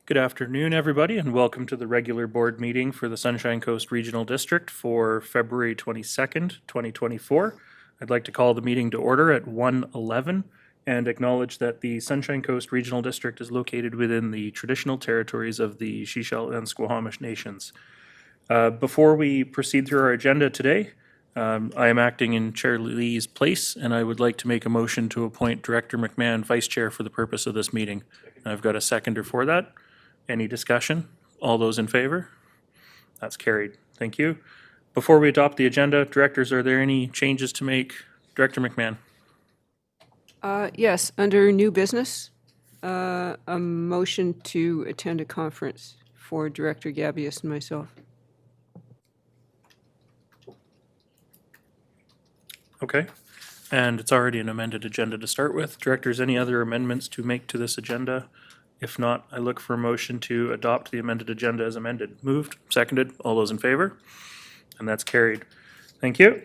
Good afternoon, everybody, and welcome to the regular board meeting for the Sunshine Coast Regional District for February 22nd, 2024. I'd like to call the meeting to order at 1:11 and acknowledge that the Sunshine Coast Regional District is located within the traditional territories of the Shishel and Squamish nations. Before we proceed through our agenda today, I am acting in Chair Lee's place, and I would like to make a motion to appoint Director McMahon Vice Chair for the purpose of this meeting. I've got a seconder for that. Any discussion? All those in favor? That's carried. Thank you. Before we adopt the agenda, directors, are there any changes to make? Director McMahon. Yes, under new business, a motion to attend a conference for Director Gabius and myself. Okay. And it's already an amended agenda to start with. Directors, any other amendments to make to this agenda? If not, I look for a motion to adopt the amended agenda as amended. Moved, seconded, all those in favor? And that's carried. Thank you.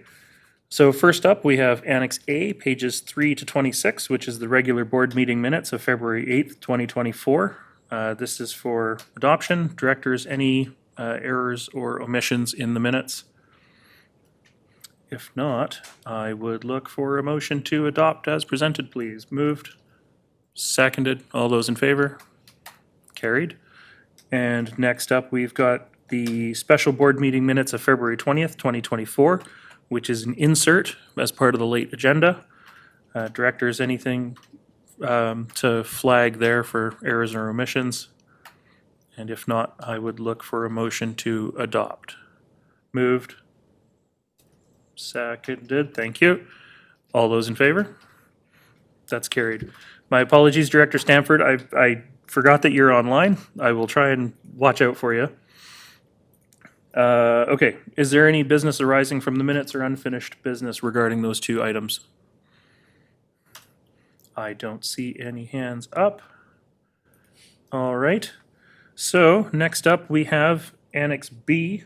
So first up, we have Annex A, pages 3 to 26, which is the regular board meeting minutes of February 8th, 2024. This is for adoption. Directors, any errors or omissions in the minutes? If not, I would look for a motion to adopt as presented, please. Moved, seconded, all those in favor? Carried. And next up, we've got the special board meeting minutes of February 20th, 2024, which is an insert as part of the late agenda. Directors, anything to flag there for errors or omissions? And if not, I would look for a motion to adopt. Moved, seconded, thank you. All those in favor? That's carried. My apologies, Director Stanford. I forgot that you're online. I will try and watch out for you. Okay, is there any business arising from the minutes or unfinished business regarding those two items? I don't see any hands up. All right. So next up, we have Annex B,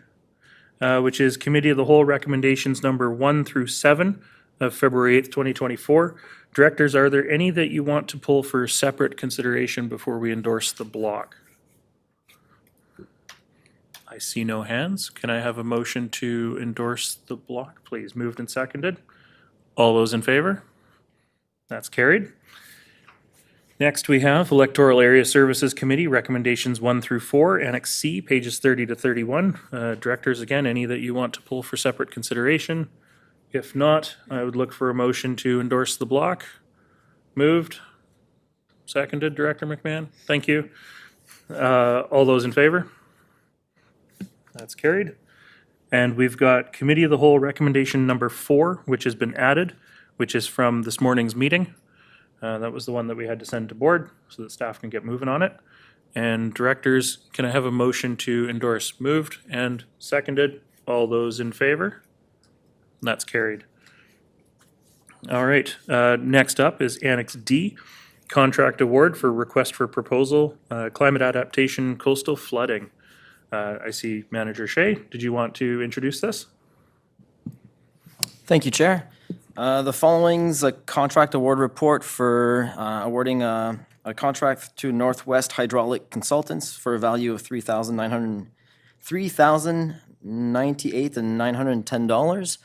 which is Committee of the Whole recommendations number 1 through 7 of February 8th, 2024. Directors, are there any that you want to pull for separate consideration before we endorse the block? I see no hands. Can I have a motion to endorse the block, please? Moved and seconded. All those in favor? That's carried. Next, we have Electoral Area Services Committee, recommendations 1 through 4, Annex C, pages 30 to 31. Directors, again, any that you want to pull for separate consideration? If not, I would look for a motion to endorse the block. Moved, seconded, Director McMahon. Thank you. All those in favor? That's carried. And we've got Committee of the Whole recommendation number 4, which has been added, which is from this morning's meeting. That was the one that we had to send to board so that staff can get moving on it. And directors, can I have a motion to endorse? Moved and seconded. All those in favor? That's carried. All right, next up is Annex D, contract award for request for proposal, climate adaptation, coastal flooding. I see Manager Shea. Did you want to introduce this? Thank you, Chair. The following's a contract award report for awarding a contract to Northwest Hydraulic Consultants for a value of $3,098 and $910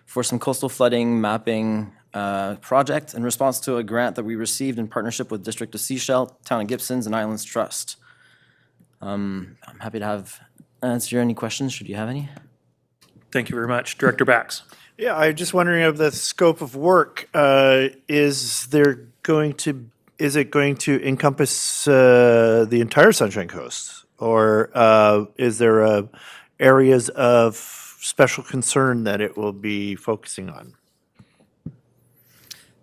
for some coastal flooding mapping project in response to a grant that we received in partnership with District of Sechelt, Town of Gibsons, and Islands Trust. I'm happy to answer any questions, should you have any. Thank you very much. Director Bax. Yeah, I'm just wondering of the scope of work. Is it going to encompass the entire Sunshine Coast, or is there areas of special concern that it will be focusing on?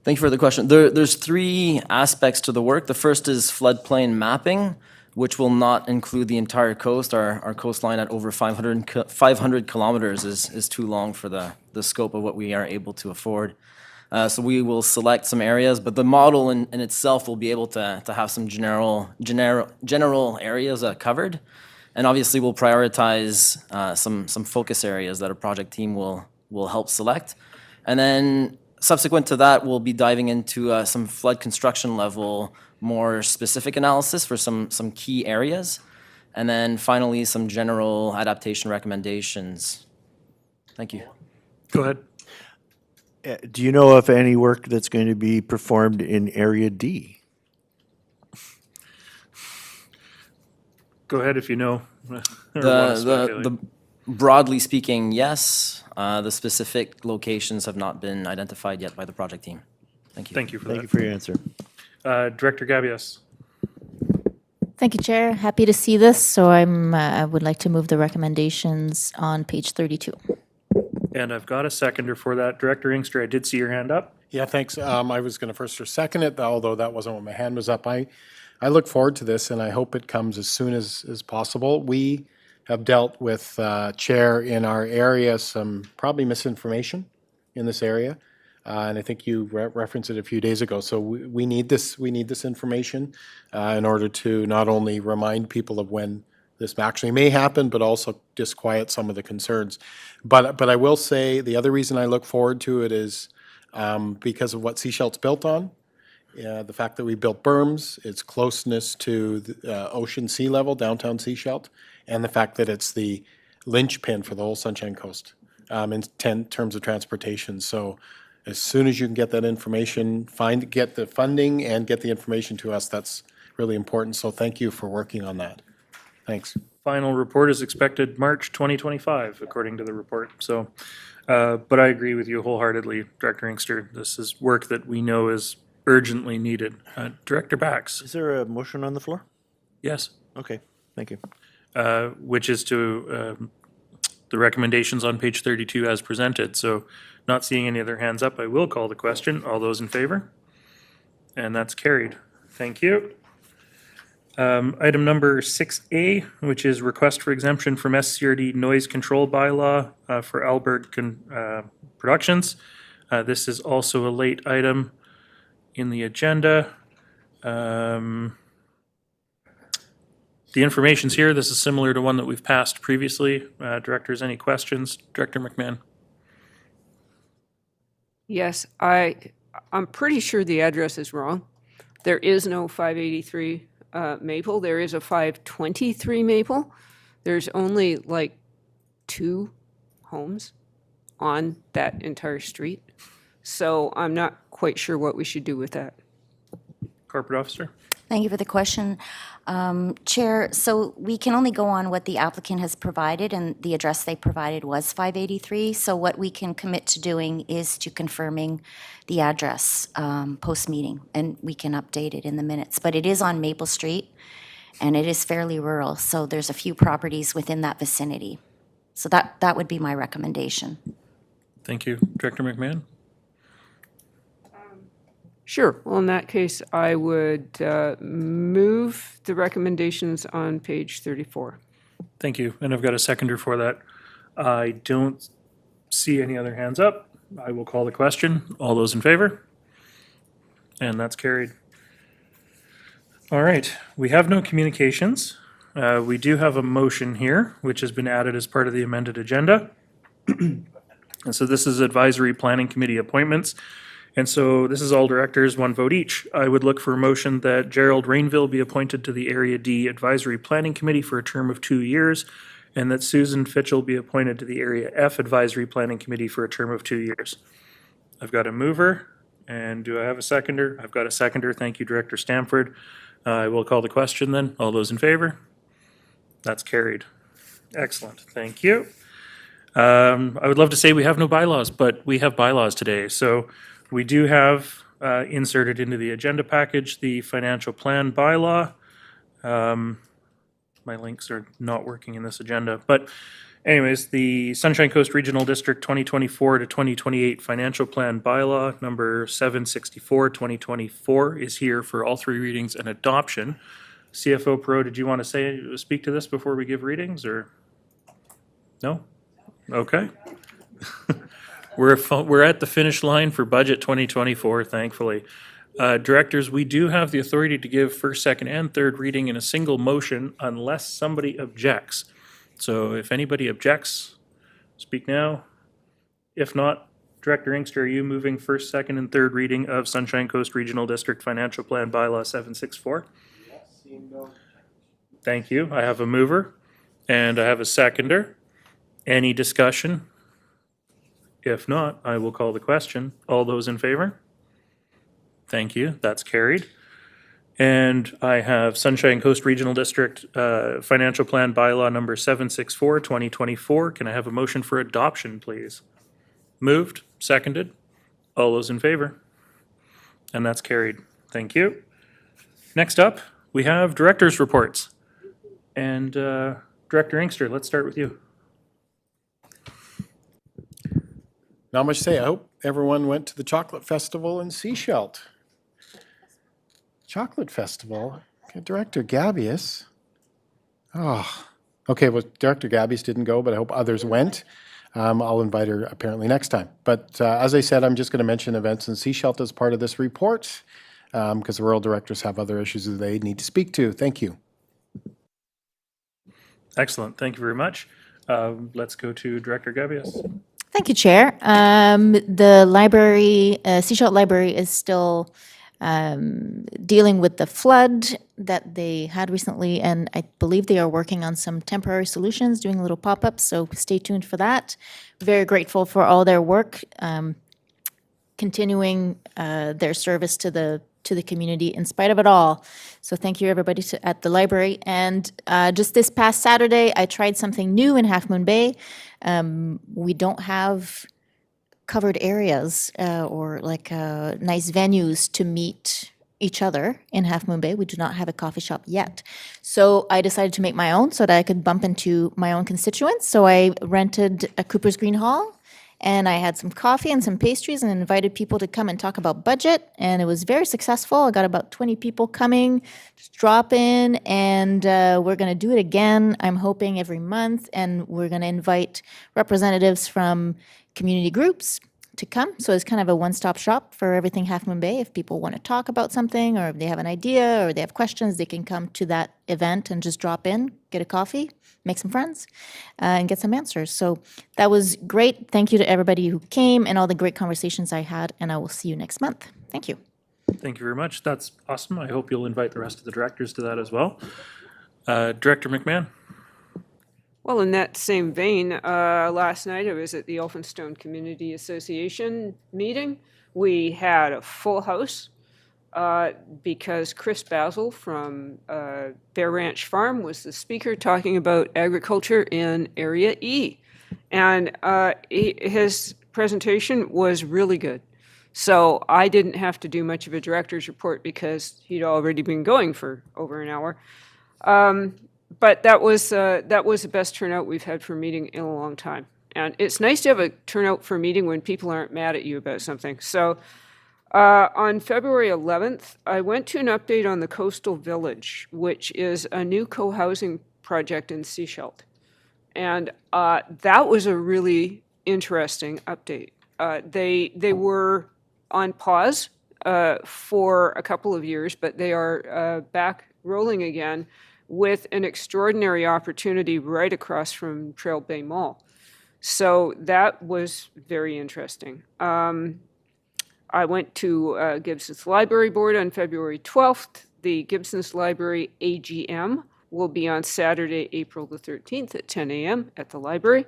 Thank you for the question. There's 3 aspects to the work. The first is floodplain mapping, which will not include the entire coast. Our coastline at over 500 kilometers is too long for the scope of what we are able to afford. So we will select some areas, but the model in itself will be able to have some general areas covered. And obviously we'll prioritize some focus areas that a project team will help select. And then subsequent to that, we'll be diving into some flood construction level, more specific analysis for some key areas. And then finally, some general adaptation recommendations. Thank you. Go ahead. Do you know of any work that's going to be performed in Area D? Go ahead if you know. Or wanna speculate. Broadly speaking, yes. The specific locations have not been identified yet by the project team. Thank you. Thank you for Thank that. you for your answer. Director Gabius. Thank you, Chair. Happy to see this. So I would like to move the recommendations on page 32. And I've got a seconder for that. Director Inkster, I did see your hand up. Yeah, thanks. I was going to first or second it, although that wasn't when my hand was up. I look forward to this, and I hope it comes as soon as possible. We have dealt with, Chair, in our area, some probably misinformation in this area. And I think you referenced it a few days ago. So we need this information in order to not only remind people of when this actually may happen, but also disquiet some of the concerns. But I will say the other reason I look forward to it is because of what Seashelt's built on. The fact that we built berms, its closeness to the ocean sea level, downtown Seashelt, and the fact that it's the linchpin for the whole Sunshine Coast in terms of transportation. So as soon as you can get that information, get the funding and get the information to us, that's really important. So thank you for working on that. Thanks. Final report is expected March 2025, according to the report. So, but I agree with you wholeheartedly, Director Inkster. This is work that we know is urgently needed. Director Bax. Is there a motion on the floor? Yes. Okay, thank you. Which is to the recommendations on page 32 as presented. So not seeing any other hands up, I will call the question. All those in favor? And that's carried. Thank you. Item number 6A, which is request for exemption from SCRD noise control bylaw for Alberg Productions. This is also a late item in the agenda. The information's here. This is similar to one that we've passed previously. Directors, any questions? Director McMahon? Yes, I'm pretty sure the address is wrong. There is no 583 Maple. There is a 523 Maple. There's only like 2 homes on that entire street. So I'm not quite sure what we should do with that. Corporate Officer? Thank you for the question. Chair, so we can only go on what the applicant has provided, and the address they provided was 583. So what we can commit to doing is to confirming the address post-meeting, and we can update it in the minutes. But it is on Maple Street, and it is fairly rural, so there's a few properties within that vicinity. So that would be my recommendation. Thank you. Director McMahon? Sure. Well, in that case, I would move the recommendations on page 34. Thank you. And I've got a seconder for that. I don't see any other hands up. I will call the question. All those in favor? And that's carried. All right. We have no communications. We do have a motion here, which has been added as part of the amended agenda. And so this is advisory planning committee appointments. And so this is all directors, 1 vote each. I would look for a motion that Gerald Rainville be appointed to the Area D Advisory Planning Committee for a term of 2 years, and that Susan Fitchell be appointed to the Area F Advisory Planning Committee for a term of 2 years. I've got a mover, and do I have a seconder? I've got a seconder. Thank you, Director Stamford. I will call the question then. All those in favor? That's carried. Excellent. Thank you. I would love to say we have no bylaws, but we have bylaws today. So we do have inserted into the agenda package the financial plan bylaw. My links are not working in this agenda, but anyways, the Sunshine Coast Regional District 2024 to 2028 financial plan bylaw number 764 2024 is here for all 3 readings and adoption. CFO Perot, did you want to speak to this before we give readings, or no? Okay. We're at the finish line for budget 2024, thankfully. Directors, we do have the authority to give first, second, and third reading in a single motion unless somebody objects. So if anybody objects, speak now. If not, Director Inkster, are you moving first, second, and third reading of Sunshine Coast Regional District Financial Plan Bylaw 764? Thank you. I have a mover and I have a seconder. Any discussion? If not, I will call the question. All those in favor? Thank you. That's carried. And I have Sunshine Coast Regional District Financial Plan Bylaw number 764, 2024. Can I have a motion for adoption, please? Moved, seconded. All those in favor? And that's carried. Thank you. Next up, we have director's reports. And Director Inkster, let's start with you. Not much to say. I hope everyone went to the Chocolate Festival in Seashelt. Chocolate Festival? Okay, Director Gabius. Oh, okay, well, Director Gabius didn't go, but I hope others went. I'll invite her apparently next time. But as I said, I'm just going to mention events in Seashelt as part of this report because the rural directors have other issues that they need to speak to. Thank you. Excellent. Thank you very much. Let's go to Director Gabius. Thank you, Chair. The library, Seashell Library is still dealing with the flood that they had recently, and I believe they are working on some temporary solutions, doing little pop-ups, so stay tuned for that. Very grateful for all their work, continuing their service to the community in spite of it all. So thank you, everybody at the library. And just this past Saturday, I tried something new in Half Moon Bay. We don't have covered areas or like nice venues to meet each other in Half Moon Bay. We do not have a coffee shop yet. So I decided to make my own so that I could bump into my own constituents. So I rented a Cooper's Green Hall and I had some coffee and some pastries and invited people to come and talk about budget. And it was very successful. I got about 20 people coming, just drop in, and we're going to do it again, I'm hoping, every month. And we're going to invite representatives from community groups to come. So it's kind of a one-stop shop for everything Half Moon Bay. If people want to talk about something, or if they have an idea, or they have questions, they can come to that event and just drop in, get a coffee, make some friends, and get some answers. So that was great. Thank you to everybody who came and all the great conversations I had, and I will see you next month. Thank you. Thank you very much. That's awesome. I hope you'll invite the rest of the directors to that as well. Director McMahon. Well, in that same vein, last night I was at the Elphinstone Community Association meeting. We had a full house because Chris Basil from Bear Ranch Farm was the speaker talking about agriculture in Area E. And his presentation was really good. So I didn't have to do much of a director's report because he'd already been going for over an hour. But that was the best turnout we've had for a meeting in a long time. And it's nice to have a turnout for a meeting when people aren't mad at you about something. So on February 11th, I went to an update on the Coastal Village, which is a new co-housing project in Seashelt. And that was a really interesting update. They were on pause for a couple of years, but they are back rolling again with an extraordinary opportunity right across from Trail Bay Mall. So that was very interesting. I went to Gibson's Library Board on February 12th. The Gibson's Library AGM will be on Saturday, April the 13th at 10 a.m. at the library.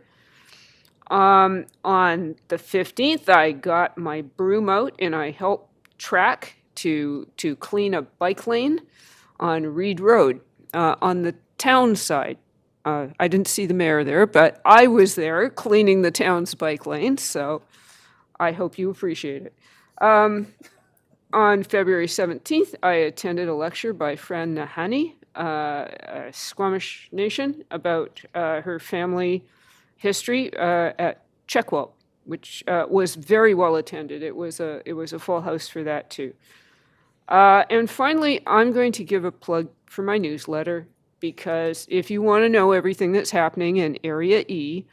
On the 15th, I got my broom out and I helped track to clean a bike lane on Reed Road. On the town side. I didn't see the mayor there, but I was there cleaning the town's bike lane, so I hope you appreciate it. On February 17th, I attended a lecture by Fran Nahani, Squamish Nation, about her family history at Checkwell, which was very well attended. It was a full house for that too. And finally, I'm going to give a plug for my newsletter, because if you want to know everything that's happening in Area E,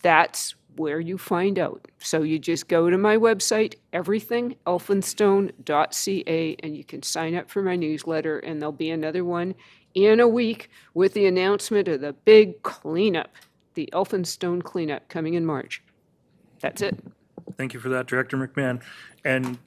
that's where you find out. So you just go to my website, everythingelphinstone.ca, and you can sign up for my newsletter, and there'll be another one in a week with the announcement of the big cleanup, the Elphinstone cleanup coming in March. That's it. Thank you for that, Director McMahon. And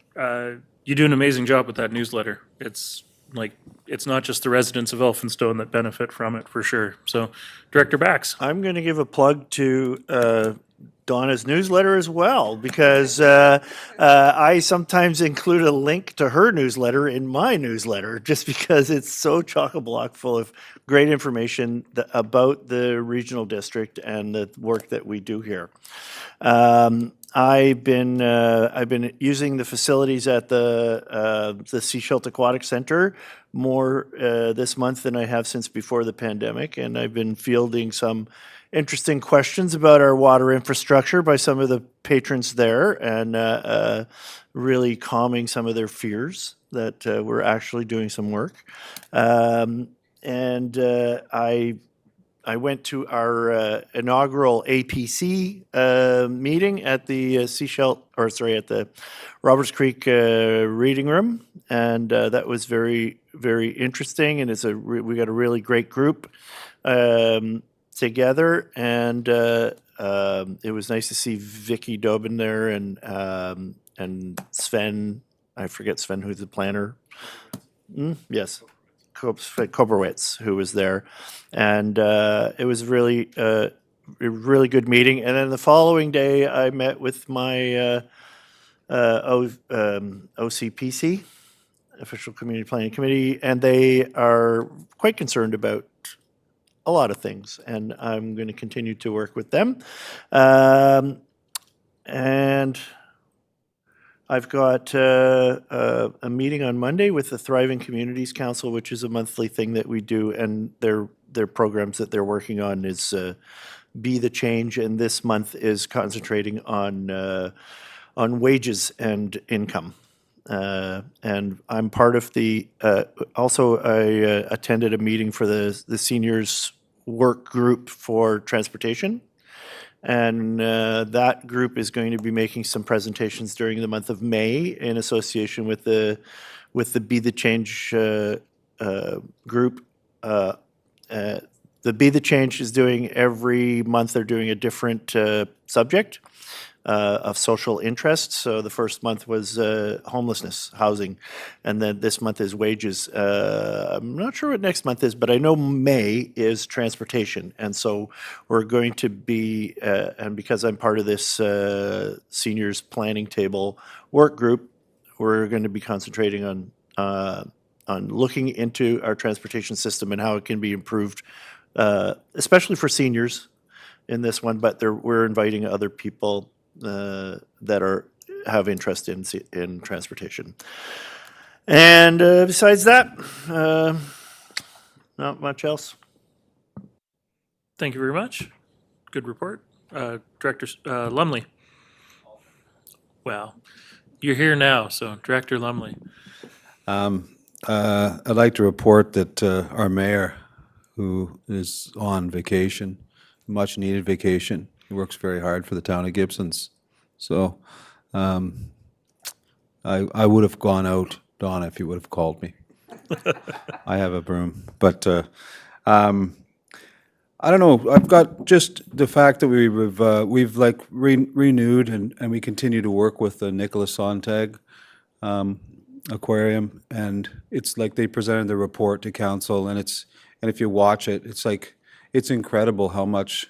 you do an amazing job with that newsletter. It's like, it's not just the residents of Elphinstone that benefit from it, for sure. So, Director Bax. I'm going to give a plug to Donna's newsletter as well, because I sometimes include a link to her newsletter in my newsletter, just because it's so chock-a-block full of great information about the regional district and the work that we do here. I've been using the facilities at the Seashelt Aquatic Center more this month than I have since before the pandemic, and I've been fielding some interesting questions about our water infrastructure by some of the patrons there, and really calming some of their fears that we're actually doing some work. I went to our inaugural APC meeting at the at the Roberts Creek Reading Room, and that was very, very interesting. And we got a really great group together, and it was nice to see Vicky Dobin there, and Sven. I forget Sven, who's the planner. Yes. Koberwitz, who was there, and it was really a really good meeting. And then the following day, I met with my OCPC, Official Community Planning Committee, and they are quite concerned about a lot of things, and I'm going to continue to work with them. And I've got a meeting on Monday with the Thriving Communities Council, which is a monthly thing that we do, and their programs that they're working on is Be the Change, and this month is concentrating on wages and income. And I'm part of the, also I attended a meeting for the seniors work group for transportation. And that group is going to be making some presentations during the month of May in association with the Be the Change group. The Be the Change is doing every month. They're doing a different subject of social interest. So the first month was homelessness, housing, and then this month is wages. I'm not sure what next month is, but I know May is transportation. And so we're going to be, and because I'm part of this seniors planning table work group, we're going to be concentrating on looking into our transportation system and how it can be improved, especially for seniors in this one, but we're inviting other people that have interest in transportation. And besides that, not much else. Thank you very much. Good report. Director Lumley. Well, you're here now, so Director Lumley. I'd like to report that our mayor, who is on vacation, much needed vacation, he works very hard for the town of Gibsons. So I would have gone out, Donna, if you would have called me. I have a broom. But I don't know. I've got just the fact that we've like renewed and we continue to work with the Nicholas Sontag aquarium, and it's like they presented the report to council, and if you watch it, it's like it's incredible how much,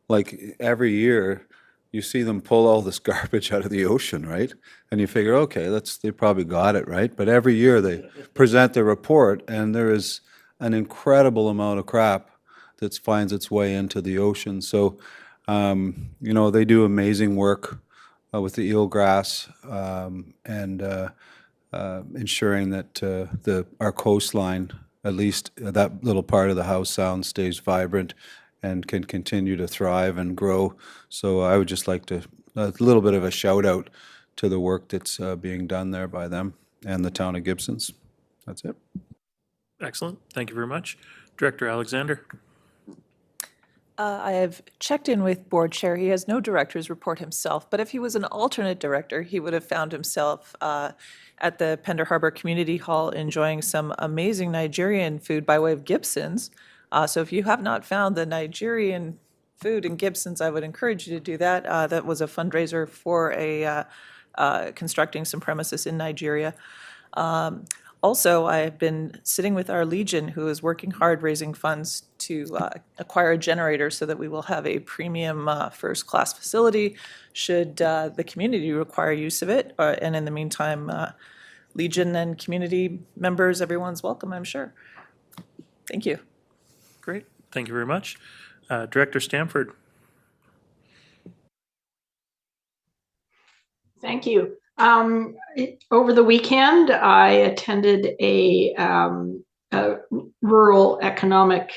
like every year you see them pull all this garbage out of the ocean, right? And you figure, okay, they probably got it, right? But every year they present their report, and there is an incredible amount of crap that finds its way into the ocean. So, they do amazing work with the eelgrass, and ensuring that our coastline, at least that little part of the Howe Sound, stays vibrant and can continue to thrive and grow. So I would just like a little bit of a shout out to the work that's being done there by them and the town of Gibsons. That's it. Excellent. Thank you very much. Director Alexander. I have checked in with board chair. He has no director's report himself, but if he was an alternate director, he would have found himself at the Pender Harbor Community Hall enjoying some amazing Nigerian food by way of Gibsons. So if you have not found the Nigerian food in Gibson's, I would encourage you to do that. That was a fundraiser for constructing some premises in Nigeria. Also, I've been sitting with our Legion, who is working hard raising funds to acquire a generator so that we will have a premium first-class facility should the community require use of it. And in the meantime, Legion and community members, everyone's welcome, I'm sure. Thank you. Great, thank you very much. Director Stamford. Thank you. Over the weekend, I attended a rural economic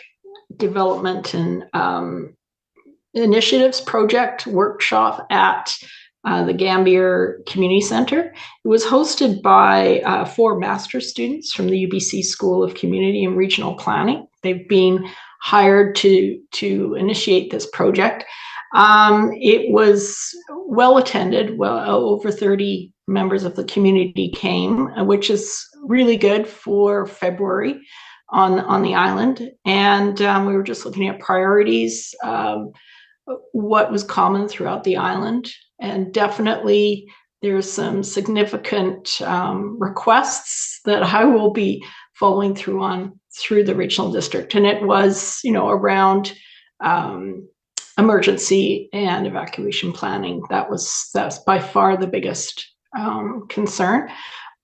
development and initiatives project workshop at the Gambier Community Center. It was hosted by 4 master's students from the UBC School of Community and Regional Planning. They've been hired to initiate this project. It was well attended. Well, over 30 members of the community came, which is really good for February on the island. And we were just looking at priorities, what was common throughout the island. And definitely there's some significant requests that I will be following through on through the regional district. And it was, around emergency and evacuation planning. That's by far the biggest concern,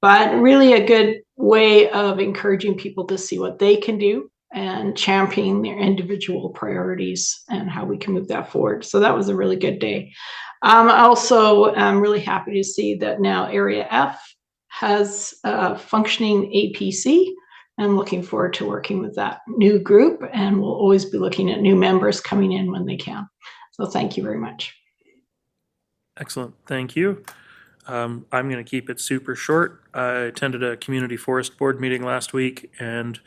but really a good way of encouraging people to see what they can do and championing their individual priorities and how we can move that forward. So that was a really good day. I also am really happy to see that now Area F has a functioning APC. I'm looking forward to working with that new group, and we'll always be looking at new members coming in when they can. So thank you very much. Excellent, thank you. I'm going to keep it super short. I attended a community forest board meeting last week, and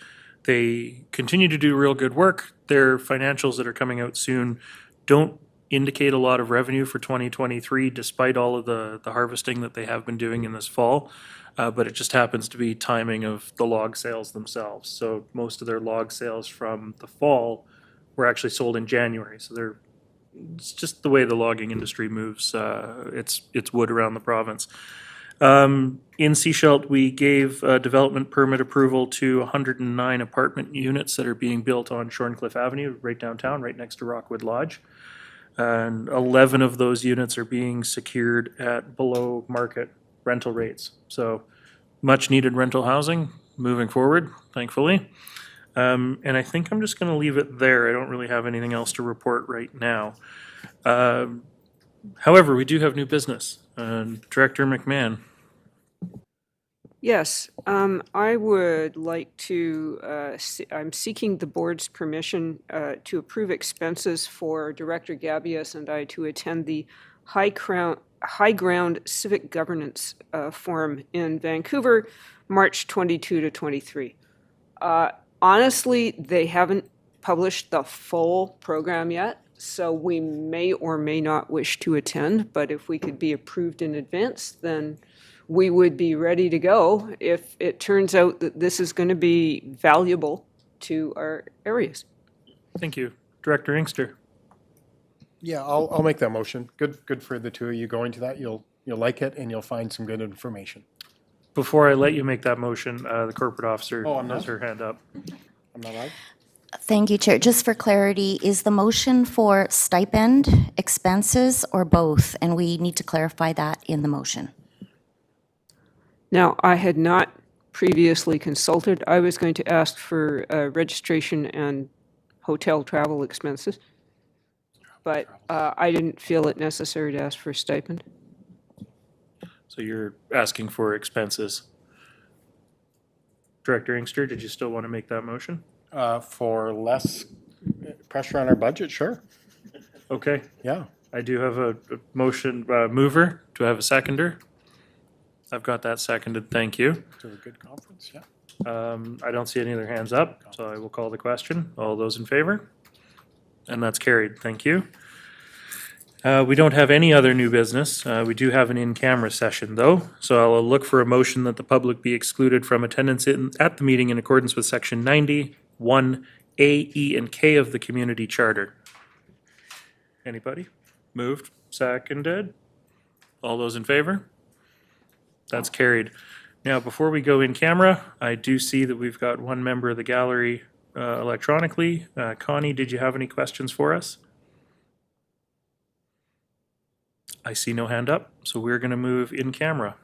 they continue to do real good work. Their financials that are coming out soon don't indicate a lot of revenue for 2023, despite all of the harvesting that they have been doing in this fall. But it just happens to be timing of the log sales themselves. So most of their log sales from the fall were actually sold in January. So it's just the way the logging industry moves. It's wood around the province. In Seashelt, we gave development permit approval to 109 apartment units that are being built on Shorncliffe Avenue, right downtown, right next to Rockwood Lodge. And 11 of those units are being secured at below market rental rates. So much needed rental housing moving forward, thankfully. And I think I'm just going to leave it there. I don't really have anything else to report right now. However, we do have new business. Director McMahon. Yes, I would like to, I'm seeking the board's permission to approve expenses for Director Gabius and I to attend the High Ground Civic Governance Forum in Vancouver, March 22 to 23. Honestly, they haven't published the full program yet, so we may or may not wish to attend, but if we could be approved in advance, then we would be ready to go if it turns out that this is going to be valuable to our areas. Thank you. Director Inkster. Yeah, I'll make that motion. Good for the two of you going to that. You'll like it and you'll find some good information. Before I let you make that motion, the corporate officer I'm has not. her hand up. I'm not right? Thank you, Chair. Just for clarity, is the motion for stipend, expenses, or both? And we need to clarify that in the motion. Now, I had not previously consulted. I was going to ask for registration and hotel travel expenses, but I didn't feel it necessary to ask for a stipend. So you're asking for expenses. Director Inkster, did you still want to make that motion? For less pressure on our budget, sure. Okay, Yeah. I do have a motion mover. Do I have a seconder? I've got that seconded, thank you. To a good conference, yeah. I don't see any other hands up, so I will call the question. All those in favor? And that's carried, thank you. We don't have any other new business. We do have an in-camera session, though, so I'll look for a motion that the public be excluded from attendance at the meeting in accordance with Section 90, 1A, E, and K of the Community Charter. Anybody? Moved, seconded. All those in favor? That's carried. Now, before we go in camera, I do see that we've got one member of the gallery electronically. Connie, did you have any questions for us? I see no hand up, so we're going to move in camera.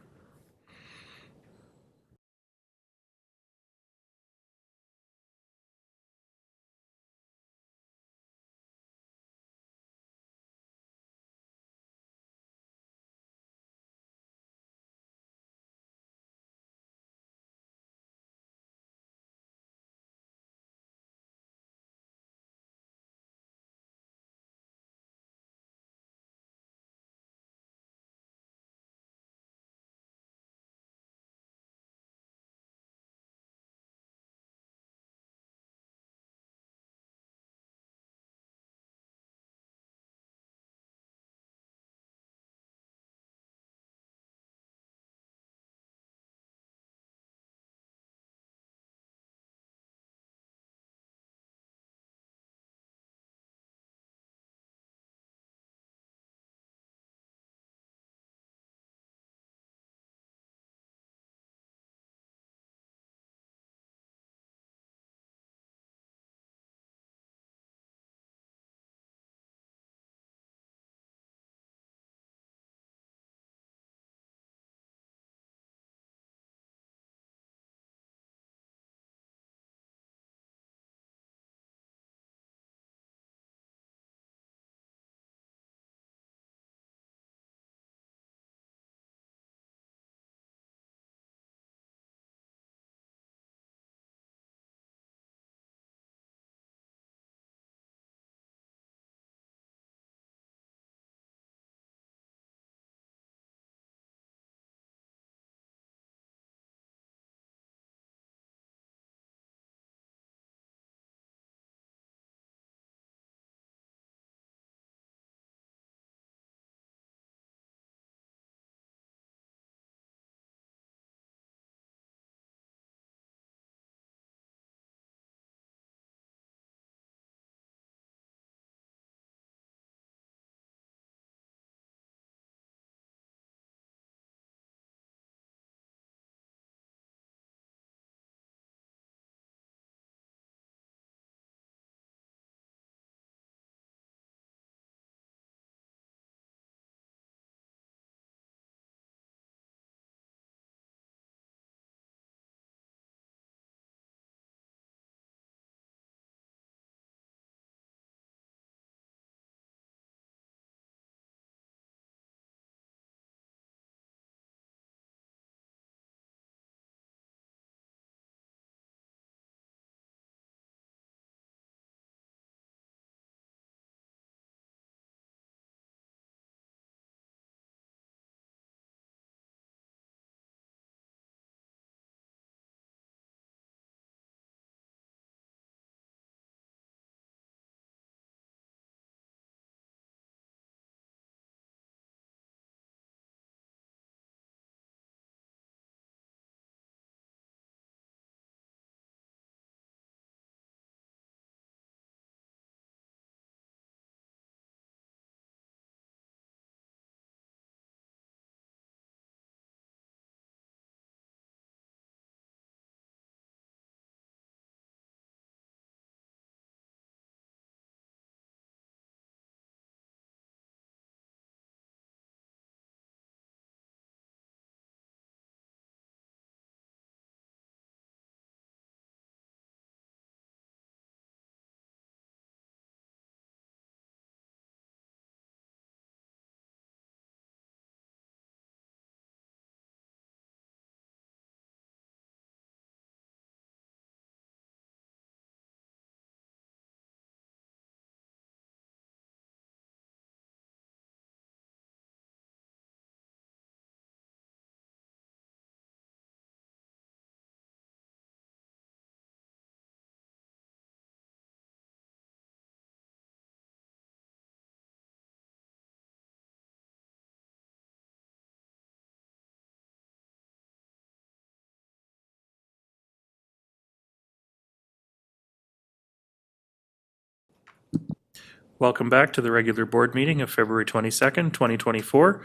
Welcome back to the regular board meeting of February 22nd, 2024.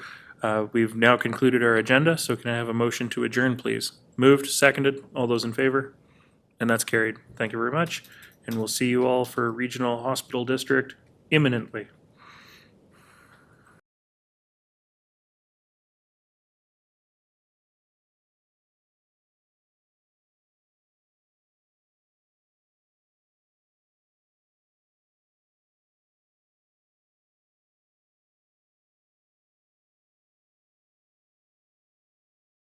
We've now concluded our agenda, so can I have a motion to adjourn, please? Moved, seconded, all those in favor? And that's carried. Thank you very much. And we'll see you all for Regional Hospital District imminently.